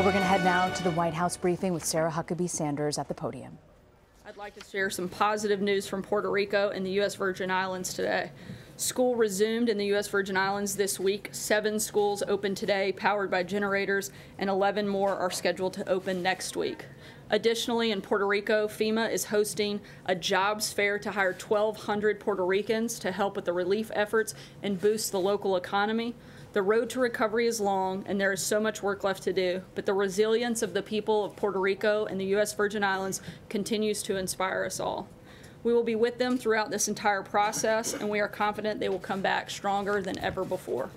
Well, we're going to head now to the White House briefing with Sarah Huckabee Sanders at the podium. I'd like to share some positive news from Puerto Rico and the U.S. Virgin Islands today. School resumed in the U.S. Virgin Islands this week. 7 schools opened today, powered by generators, and 11 more are scheduled to open next week. Additionally, in Puerto Rico, FEMA is hosting a jobs fair to hire 1,200 Puerto Ricans to help with the relief efforts and boost the local economy. The road to recovery is long, and there is so much work left to do, but the resilience of the people of Puerto Rico and the U.S. Virgin Islands continues to inspire us all. We will be with them throughout this entire process, and we are confident they will come back stronger than ever before.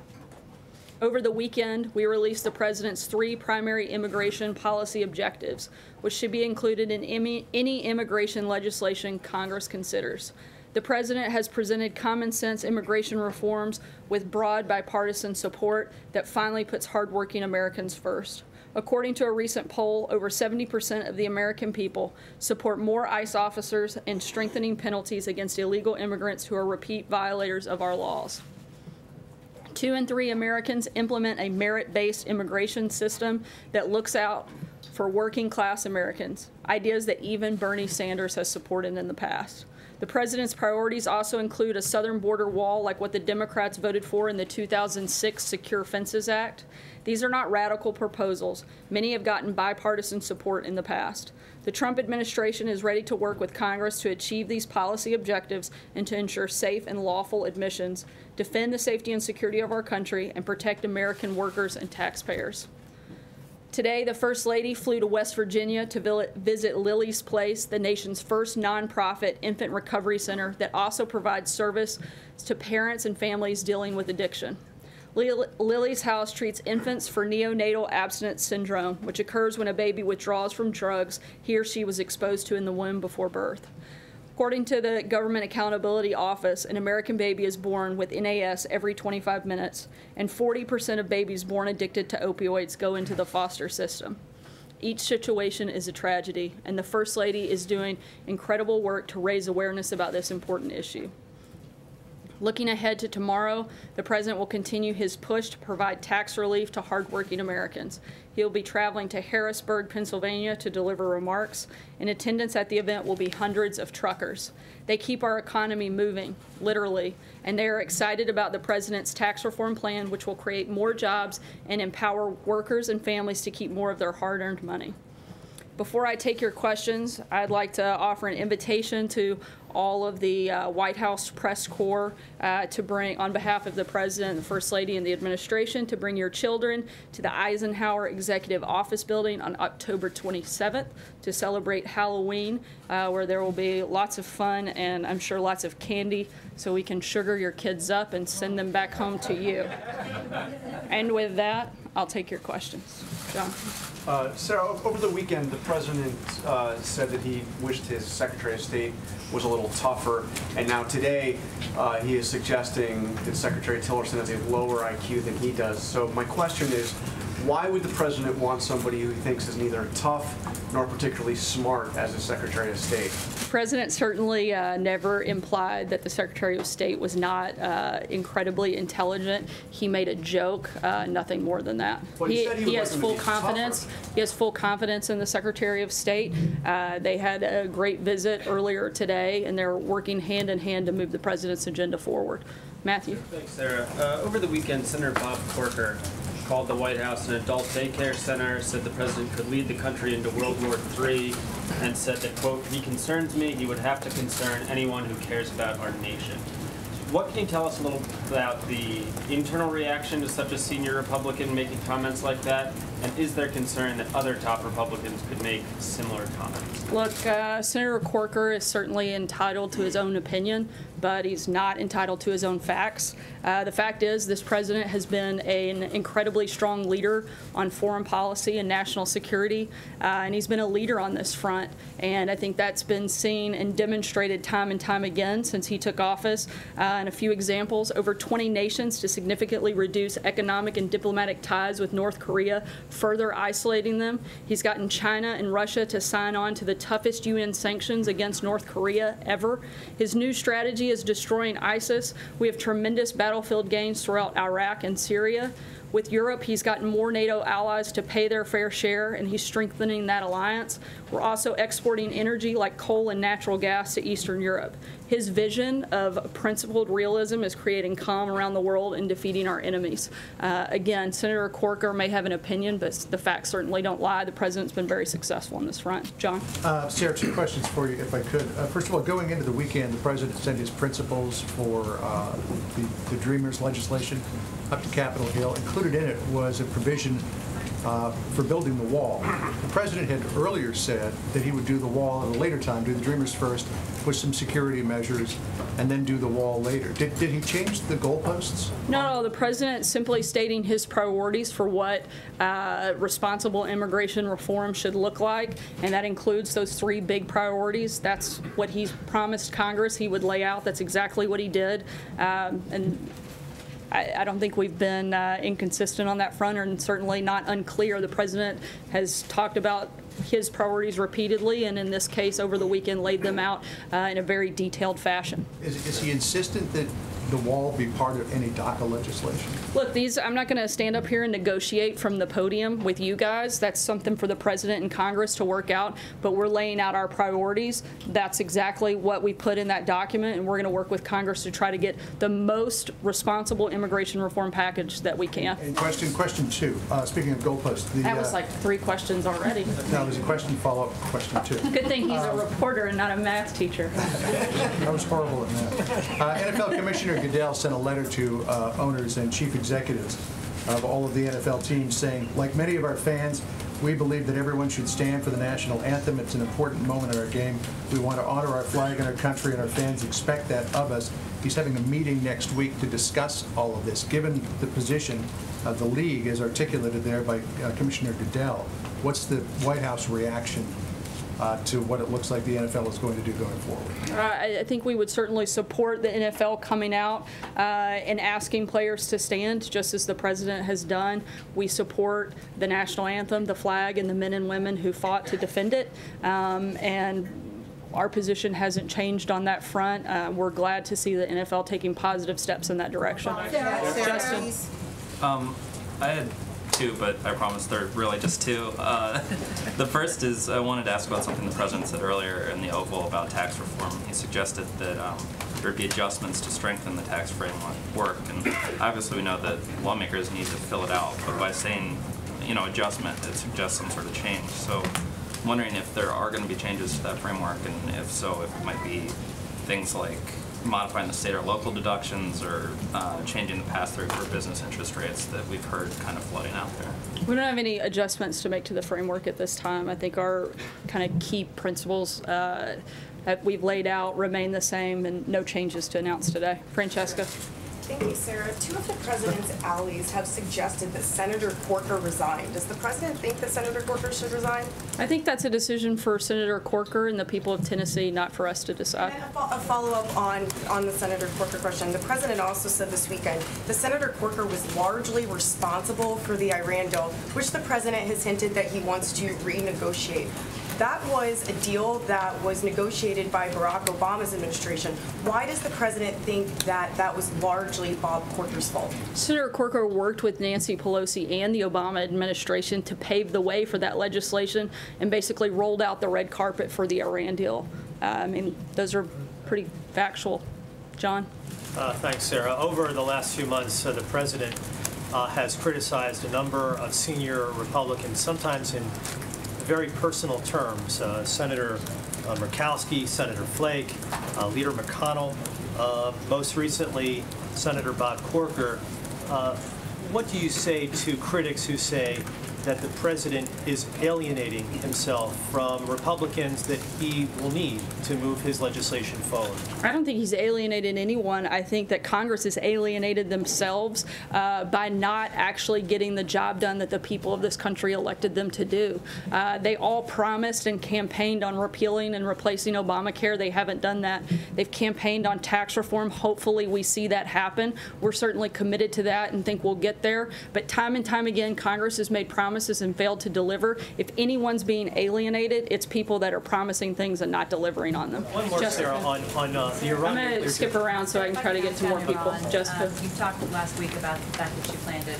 Over the weekend, we released the President's 3 primary immigration policy objectives, which should be included in any immigration legislation Congress considers. The President has presented common-sense immigration reforms with broad bipartisan support that finally puts hardworking Americans first. According to a recent poll, over 70% of the American people support more ICE officers and strengthening penalties against illegal immigrants who are repeat violators of our laws. 2 in 3 Americans implement a merit-based immigration system that looks out for working-class Americans, ideas that even Bernie Sanders has supported in the past. The President's priorities also include a southern border wall like what the Democrats voted for in the 2006 Secure Fences Act. These are not radical proposals. Many have gotten bipartisan support in the past. The Trump administration is ready to work with Congress to achieve these policy objectives and to ensure safe and lawful admissions, defend the safety and security of our country, and protect American workers and taxpayers. Today, the First Lady flew to West Virginia to visit Lily's Place, the nation's first nonprofit infant recovery center that also provides service to parents and families dealing with addiction. Lily's house treats infants for neonatal abstinence syndrome, which occurs when a baby withdraws from drugs he or she was exposed to in the womb before birth. According to the Government Accountability Office, an American baby is born with NAS every 25 minutes, and 40% of babies born addicted to opioids go into the foster system. Each situation is a tragedy, and the First Lady is doing incredible work to raise awareness about this important issue. Looking ahead to tomorrow, the President will continue his push to provide tax relief to hardworking Americans. He will be traveling to Harrisburg, Pennsylvania to deliver remarks. In attendance at the event will be hundreds of truckers. They keep our economy moving, literally, and they are excited about the President's tax reform plan, which will create more jobs and empower workers and families to keep more of their hard-earned money. Before I take your questions, I'd like to offer an invitation to all of the White House press corps to bring, on behalf of the President, the First Lady, and the administration, to bring your children to the Eisenhower Executive Office Building on October 27th to celebrate Halloween, where there will be lots of fun and I'm sure lots of candy, so we can sugar your kids up and send them back home to you. And with that, I'll take your questions. John. Sarah, over the weekend, the President said that he wished his Secretary of State was a little tougher, and now today he is suggesting that Secretary Tillerson has a lower IQ than he does. So my question is, why would the President want somebody who he thinks is neither tough nor particularly smart as a Secretary of State? The President certainly never implied that the Secretary of State was not incredibly intelligent. He made a joke, nothing more than that. He has full confidence. He has full confidence in the Secretary of State. They had a great visit earlier today, and they're working hand in hand to move the President's agenda forward. Matthew. Thanks, Sarah. Over the weekend, Senator Bob Corker called the White House an adult daycare center, said the President could lead the country into World War III, and said that, quote, "He concerns me, he would have to concern anyone who cares about our nation." What can you tell us a little about the internal reaction to such a senior Republican making comments like that? And is there concern that other top Republicans could make similar comments? Look, Senator Corker is certainly entitled to his own opinion, but he's not entitled to his own facts. The fact is, this president has been an incredibly strong leader on foreign policy and national security, and he's been a leader on this front. And I think that's been seen and demonstrated time and time again since he took office. And a few examples: over 20 nations to significantly reduce economic and diplomatic ties with North Korea, further isolating them. He's gotten China and Russia to sign on to the toughest UN sanctions against North Korea ever. His new strategy is destroying ISIS. We have tremendous battlefield gains throughout Iraq and Syria. With Europe, he's gotten more NATO allies to pay their fair share, and he's strengthening that alliance. We're also exporting energy like coal and natural gas to Eastern Europe. His vision of principled realism is creating calm around the world and defeating our enemies. Again, Senator Corker may have an opinion, but the facts certainly don't lie. The president's been very successful on this front. John? Sarah, 2 questions for you, if I could. First of all, going into the weekend, the president sent his principles for the Dreamers legislation up to Capitol Hill. Included in it was a provision for building the wall. The president had earlier said that he would do the wall at a later time, do the Dreamers first, with some security measures, and then do the wall later. Did he change the goalposts? No, the president simply stating his priorities for what responsible immigration reform should look like, and that includes those 3 big priorities. That's what he's promised Congress he would lay out. That's exactly what he did. And I don't think we've been inconsistent on that front, and certainly not unclear. The president has talked about his priorities repeatedly, and in this case over the weekend laid them out in a very detailed fashion. Is he insistent that the wall be part of any DACA legislation? Look, I'm not going to stand up here and negotiate from the podium with you guys. That's something for the president and Congress to work out, but we're laying out our priorities. That's exactly what we put in that document, and we're going to work with Congress to try to get the most responsible immigration reform package that we can. And question 2, speaking of goalposts. That was like 3 questions already. No, there's a follow-up question 2. Good thing he's a reporter and not a math teacher. I was horrible at that. NFL Commissioner Goodell sent a letter to owners and chief executives of all of the NFL teams saying, like many of our fans, we believe that everyone should stand for the national anthem. It's an important moment in our game. We want to honor our flag and our country, and our fans expect that of us. He's having a meeting next week to discuss all of this. Given the position of the league as articulated there by Commissioner Goodell, what's the White House reaction to what it looks like the NFL is going to do going forward? I think we would certainly support the NFL coming out and asking players to stand, just as the president has done. We support the national anthem, the flag, and the men and women who fought to defend it. And our position hasn't changed on that front. We're glad to see the NFL taking positive steps in that direction. Justin? I had 2, but I promise they're really just 2. The first is I wanted to ask about something the president said earlier in the Oval about tax reform. He suggested that there would be adjustments to strengthen the tax framework, and obviously we know that lawmakers need to fill it out, but by saying, adjustment, it suggests some sort of change. So I'm wondering if there are going to be changes to that framework, and if so, if it might be things like modifying the state or local deductions, or changing the pass-through for business interest rates that we've heard kind of floating out there. We don't have any adjustments to make to the framework at this time. I think our kind of key principles that we've laid out remain the same, and no changes to announce today. Francesca? Thank you, Sarah. 2 of the president's allies have suggested that Senator Corker resign. Does the president think that Senator Corker should resign? I think that's a decision for Senator Corker and the people of Tennessee, not for us to decide. And a follow-up on the Senator Corker question. The president also said this weekend that Senator Corker was largely responsible for the Iran deal, which the president has hinted that he wants to renegotiate. That was a deal that was negotiated by Barack Obama's administration. Why does the president think that that was largely Bob Corker's fault? Senator Corker worked with Nancy Pelosi and the Obama administration to pave the way for that legislation and basically rolled out the red carpet for the Iran deal. I mean, those are pretty factual. John? Thanks, Sarah. Over the last few months, the president has criticized a number of senior Republicans, sometimes in very personal terms. Senator Murkowski, Senator Flake, Leader McConnell, most recently Senator Bob Corker. What do you say to critics who say that the president is alienating himself from Republicans that he will need to move his legislation forward? I don't think he's alienated anyone. I think that Congress has alienated themselves by not actually getting the job done that the people of this country elected them to do. They all promised and campaigned on repealing and replacing Obamacare. They haven't done that. They've campaigned on tax reform. Hopefully we see that happen. We're certainly committed to that and think we'll get there. But time and time again, Congress has made promises and failed to deliver. If anyone's being alienated, it's people that are promising things and not delivering on them. One more, Sarah, on the Iran. I'm going to skip around so I can try to get to more people. Jessica. You talked last week about the fact that you plan to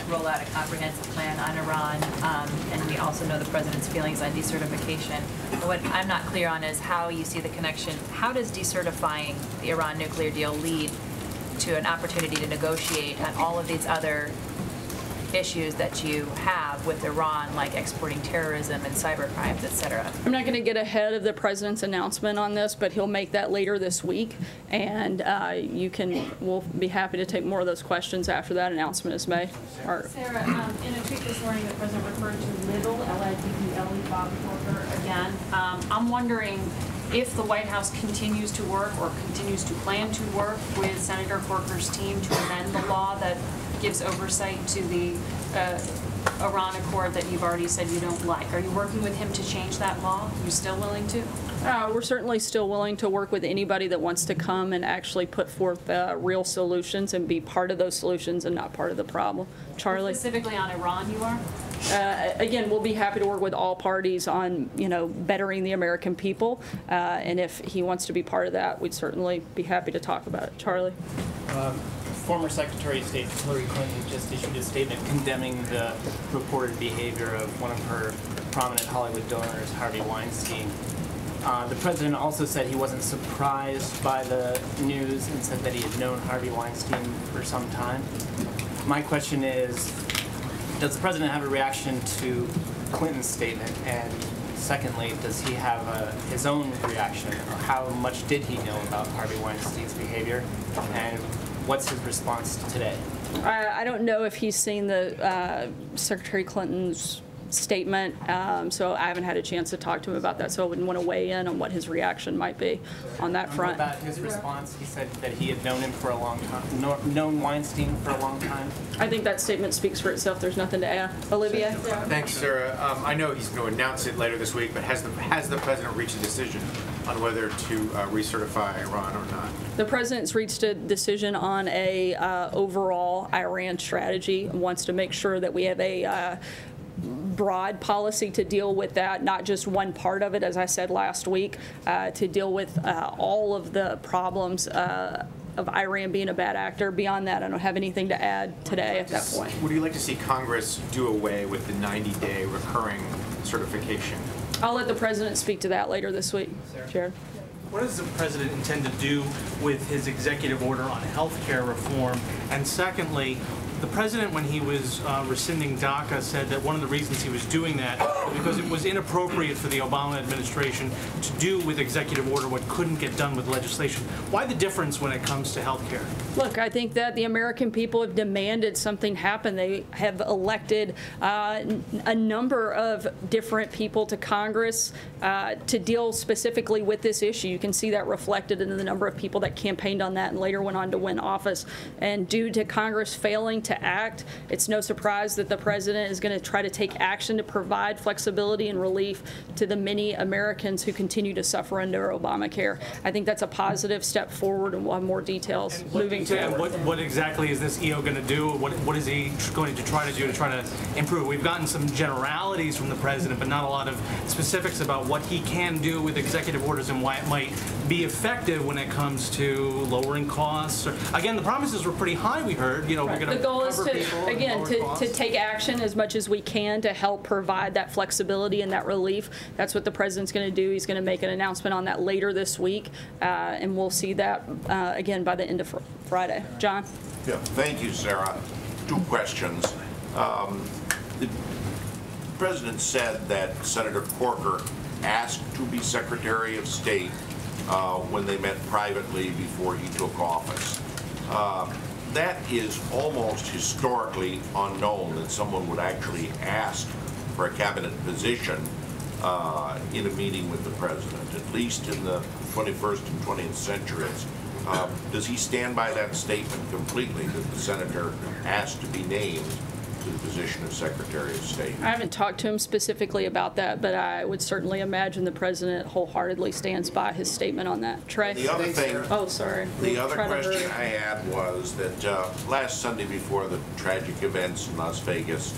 roll out a comprehensive plan on Iran, and we also know the president's feelings on decertification. But what I'm not clear on is how you see the connection. How does decertifying the Iran nuclear deal lead to an opportunity to negotiate on all of these other issues that you have with Iran, like exporting terrorism and cyber crimes, et cetera? I'm not going to get ahead of the president's announcement on this, but he'll make that later this week, and we'll be happy to take more of those questions after that announcement is made. Sarah, in a tweet this morning, the president referred to Little, L-I-D-D-L-E, Bob Corker again. I'm wondering if the White House continues to work or continues to plan to work with Senator Corker's team to amend the law that gives oversight to the Iran Accord that you've already said you don't like. Are you working with him to change that law? Are you still willing to? We're certainly still willing to work with anybody that wants to come and actually put forth real solutions and be part of those solutions and not part of the problem. Charlie? Specifically on Iran, you are? Again, we'll be happy to work with all parties on, bettering the American people. And if he wants to be part of that, we'd certainly be happy to talk about it. Charlie? Former Secretary of State Hillary Clinton just issued a statement condemning the reported behavior of one of her prominent Hollywood donors, Harvey Weinstein. The president also said he wasn't surprised by the news and said that he had known Harvey Weinstein for some time. My question is, does the president have a reaction to Clinton's statement? And secondly, does he have his own reaction? Or how much did he know about Harvey Weinstein's behavior? And what's his response today? I don't know if he's seen the Secretary Clinton's statement, so I haven't had a chance to talk to him about that, so I wouldn't want to weigh in on what his reaction might be on that front. What about his response? He said that he had known him for a long time, known Weinstein for a long time. I think that statement speaks for itself. There's nothing to add. Olivia? Thanks, Sarah. I know he's going to announce it later this week, but has the president reached a decision on whether to recertify Iran or not? The president's reached a decision on a overall Iran strategy and wants to make sure that we have a broad policy to deal with that, not just one part of it, as I said last week, to deal with all of the problems of Iran being a bad actor. Beyond that, I don't have anything to add today at that point. Would you like to see Congress do away with the 90-day recurring certification? I'll let the president speak to that later this week. Jared? What does the president intend to do with his executive order on health care reform? And secondly, the president, when he was rescinding DACA, said that one of the reasons he was doing that was because it was inappropriate for the Obama administration to do with executive order what couldn't get done with legislation. Why the difference when it comes to health care? Look, I think that the American people have demanded something happen. They have elected a number of different people to Congress to deal specifically with this issue. You can see that reflected in the number of people that campaigned on that and later went on to win office. And due to Congress failing to act, it's no surprise that the president is going to try to take action to provide flexibility and relief to the many Americans who continue to suffer under Obamacare. I think that's a positive step forward, and we'll have more details moving forward. What exactly is this EO going to do? What is he going to try to do to try to improve? We've gotten some generalities from the president, but not a lot of specifics about what he can do with executive orders and why it might be effective when it comes to lowering costs. Again, the promises were pretty high, we heard. We're going to the goal is to, again, to take action as much as we can to help provide that flexibility and that relief. That's what the president's going to do. He's going to make an announcement on that later this week, and we'll see that again by the end of Friday. John? Yeah, thank you, Sarah. Two questions. The president said that Senator Corker asked to be Secretary of State when they met privately before he took office. That is almost historically unknown, that someone would actually ask for a cabinet position in a meeting with the president, at least in the 21st and 20th centuries. Does he stand by that statement completely, that the senator asked to be named to the position of Secretary of State? I haven't talked to him specifically about that, but I would certainly imagine the president wholeheartedly stands by his statement on that. Trey? The other thing, oh, sorry. The other question I had was that last Sunday before the tragic events in Las Vegas,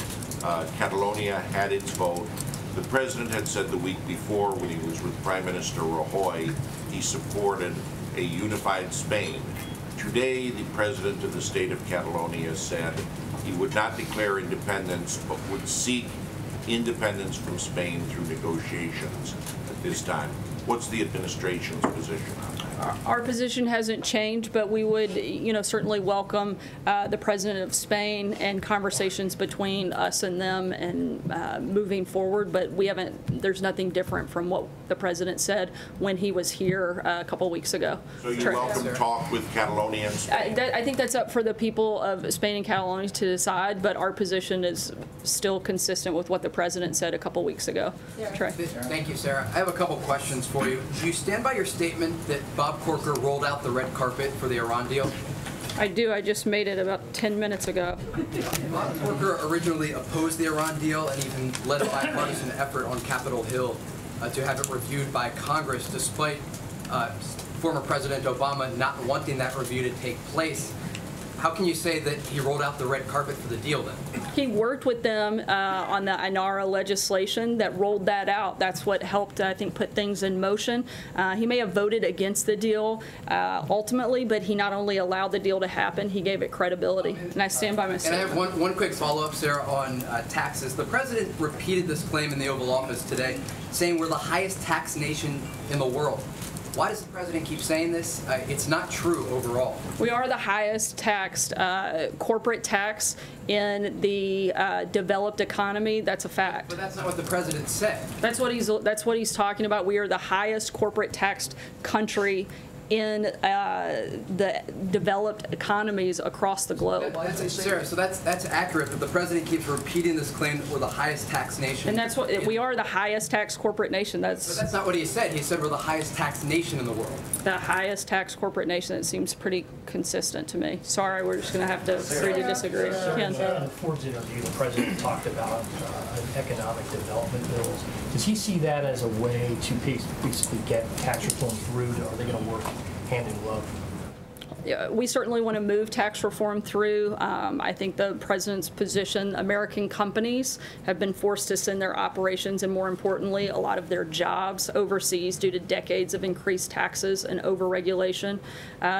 Catalonia had its vote. The president had said the week before, when he was with Prime Minister Rajoy, he supported a unified Spain. Today, the president of the state of Catalonia said he would not declare independence, but would seek independence from Spain through negotiations at this time. What's the administration's position on that? Our position hasn't changed, but we would, certainly welcome the president of Spain and conversations between us and them and moving forward. But we haven't. There's nothing different from what the president said when he was here a couple weeks ago. So you welcome talk with Catalonia and Spain? I think that's up for the people of Spain and Catalonia to decide. But our position is still consistent with what the president said a couple weeks ago. Trey. Thank you, Sarah. I have a couple questions for you. Do you stand by your statement that Bob Corker rolled out the red carpet for the Iran deal? I do. I just made it about 10 minutes ago. Bob Corker originally opposed the Iran deal and even led a bipartisan effort on Capitol Hill to have it reviewed by Congress, despite former President Obama not wanting that review to take place. How can you say that he rolled out the red carpet for the deal then? He worked with them on the INARA legislation that rolled that out. That's what helped, I think, put things in motion. He may have voted against the deal ultimately, but he not only allowed the deal to happen, he gave it credibility. And I stand by my statement. And I have one quick follow-up, Sarah, on taxes. The president repeated this claim in the Oval Office today, saying we're the highest tax nation in the world. Why does the president keep saying this? It's not true overall. We are the highest taxed corporate tax in the developed economy. That's a fact. But that's not what the president said. That's what he's talking about. We are the highest corporate taxed country in the developed economies across the globe. Sarah, so that's accurate, but the president keeps repeating this claim that we're the highest tax nation. And that's what we are, the highest tax corporate nation. But that's not what he said. He said we're the highest tax nation in the world. The highest tax corporate nation. That seems pretty consistent to me. Sorry, we're just going to have to agree to disagree. In the Forbes interview, the president talked about economic development bills. Does he see that as a way to basically get tax reform through, or are they going to work hand in glove? Yeah, we certainly want to move tax reform through. I think the president's position, American companies have been forced to send their operations and, more importantly, a lot of their jobs overseas due to decades of increased taxes and overregulation.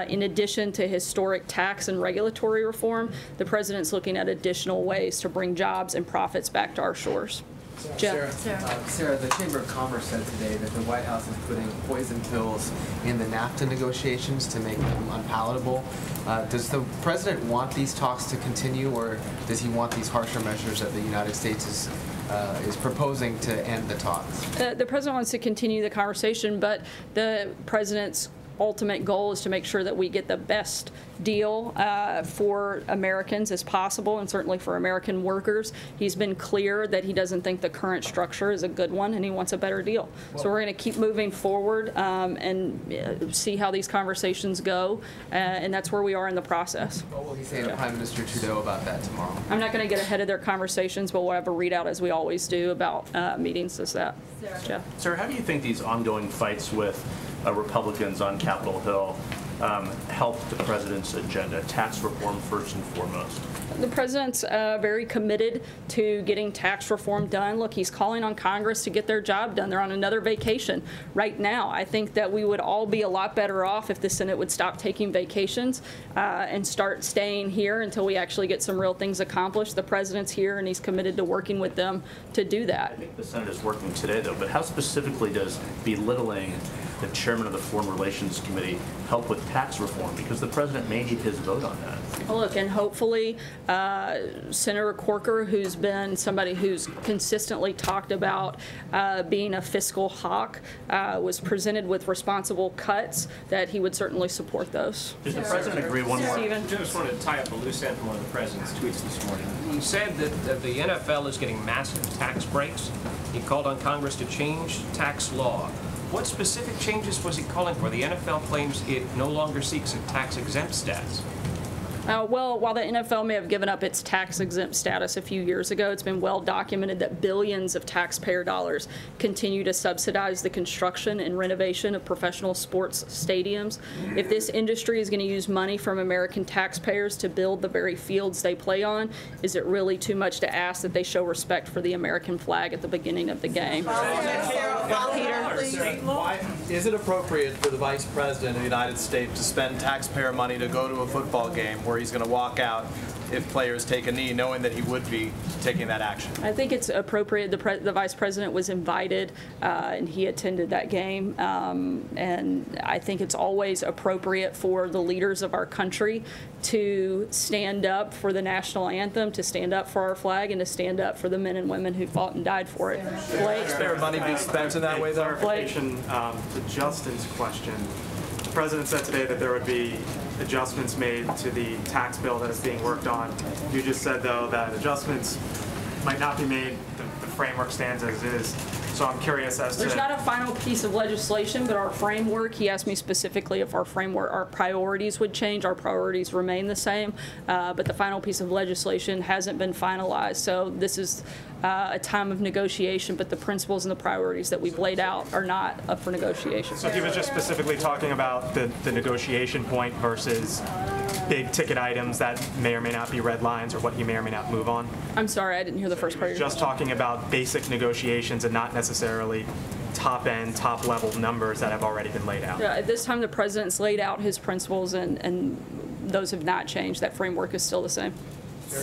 In addition to historic tax and regulatory reform, the president's looking at additional ways to bring jobs and profits back to our shores. Sarah, the Chamber of Commerce said today that the White House is putting poison pills in the NAFTA negotiations to make them unpalatable. Does the president want these talks to continue, or does he want these harsher measures that the United States is proposing to end the talks? The president wants to continue the conversation, but the president's ultimate goal is to make sure that we get the best deal for Americans as possible, and certainly for American workers. He's been clear that he doesn't think the current structure is a good one, and he wants a better deal. So we're going to keep moving forward and see how these conversations go, and that's where we are in the process. What will he say to Prime Minister Trudeau about that tomorrow? I'm not going to get ahead of their conversations, but we'll have a readout, as we always do, about meetings as that. Sarah, how do you think these ongoing fights with Republicans on Capitol Hill help the president's agenda, tax reform first and foremost? The president's very committed to getting tax reform done. Look, he's calling on Congress to get their job done. They're on another vacation right now. I think that we would all be a lot better off if the Senate would stop taking vacations and start staying here until we actually get some real things accomplished. The president's here, and he's committed to working with them to do that. I think the Senate is working today, though, but how specifically does belittling the chairman of the Foreign Relations Committee help with tax reform? Because the president may need his vote on that. Well, look, and hopefully Senator Corker, who's been somebody who's consistently talked about being a fiscal hawk, was presented with responsible cuts, that he would certainly support those. Does the president agree? One more. I just wanted to tie up a loose end from one of the president's tweets this morning. He said that the NFL is getting massive tax breaks. He called on Congress to change tax law. What specific changes was he calling for? The NFL claims it no longer seeks a tax-exempt status. Well, while the NFL may have given up its tax-exempt status a few years ago, it's been well documented that billions of taxpayer dollars continue to subsidize the construction and renovation of professional sports stadiums. If this industry is going to use money from American taxpayers to build the very fields they play on, is it really too much to ask that they show respect for the American flag at the beginning of the game? Why is it appropriate for the Vice President of the United States to spend taxpayer money to go to a football game where where he's going to walk out if players take a knee, knowing that he would be taking that action? I think it's appropriate. The vice president was invited, and he attended that game. And I think it's always appropriate for the leaders of our country to stand up for the national anthem, to stand up for our flag, and to stand up for the men and women who fought and died for it. Is there money being spent in that way, though? Clarification to Justin's question. The president said today that there would be adjustments made to the tax bill that is being worked on. You just said, though, that adjustments might not be made. The framework stands as is. So I'm curious as to... There's not a final piece of legislation, but our framework, he asked me specifically if our framework, our priorities would change. Our priorities remain the same, but the final piece of legislation hasn't been finalized. So this is a time of negotiation, but the principles and the priorities that we've laid out are not up for negotiation. So he was just specifically talking about the negotiation point versus big ticket items that may or may not be red lines, or what he may or may not move on? I'm sorry, I didn't hear the first part of your Just talking about basic negotiations and not necessarily top-end, top-level numbers that have already been laid out. Yeah, at this time, the president's laid out his principles, and those have not changed. That framework is still the same.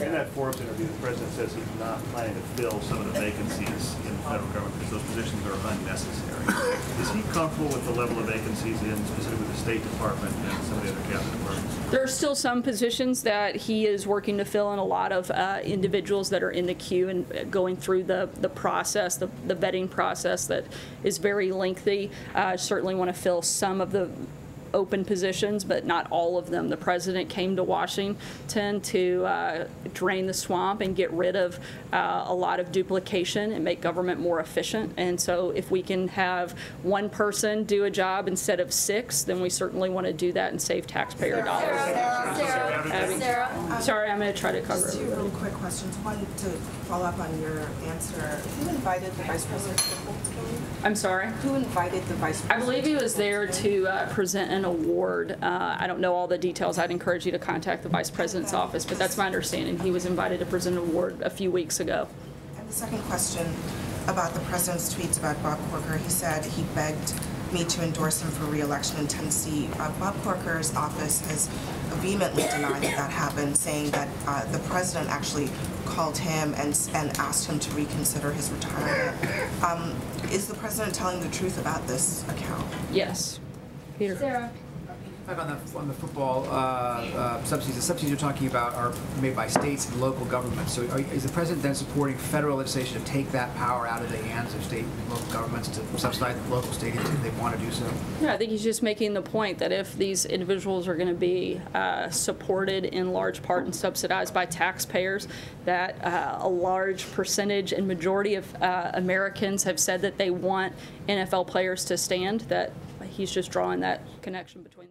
In that Forbes interview, the president says he's not planning to fill some of the vacancies in the federal government because those positions are unnecessary. Is he comfortable with the level of vacancies in specifically the State Department and some of the other cabinet departments? There are still some positions that he is working to fill, and a lot of individuals that are in the queue and going through the process, the vetting process that is very lengthy. Certainly want to fill some of the open positions, but not all of them. The president came to Washington to drain the swamp and get rid of a lot of duplication and make government more efficient. And so if we can have one person do a job instead of 6, then we certainly want to do that and save taxpayer dollars. Sarah. Sorry, I'm going to try to cover Just 2 everybody. real quick questions. One, to follow up on your answer, who invited the vice president to the Colts game? I'm sorry? Who invited the vice president? I believe he was there to present an award. I don't know all the details. I'd encourage you to contact the vice president's office, but that's my understanding. He was invited to present an award a few weeks ago. And the second question about the president's tweets about Bob Corker, he said he begged me to endorse him for re-election in Tennessee. Bob Corker's office has vehemently denied that happened, saying that the president actually called him and asked him to reconsider his retirement. Is the president telling the truth about this account? Yes. Peter. Sarah. Back on the football subsidies. The subsidies you're talking about are made by states and local governments. So is the president then supporting federal legislation to take that power out of the hands of state and local governments to subsidize the local stadiums if they want to do so? Yeah, I think he's just making the point that if these individuals are going to be supported in large part and subsidized by taxpayers, that a large percentage and majority of Americans have said that they want NFL players to stand, that he's just drawing that connection between them.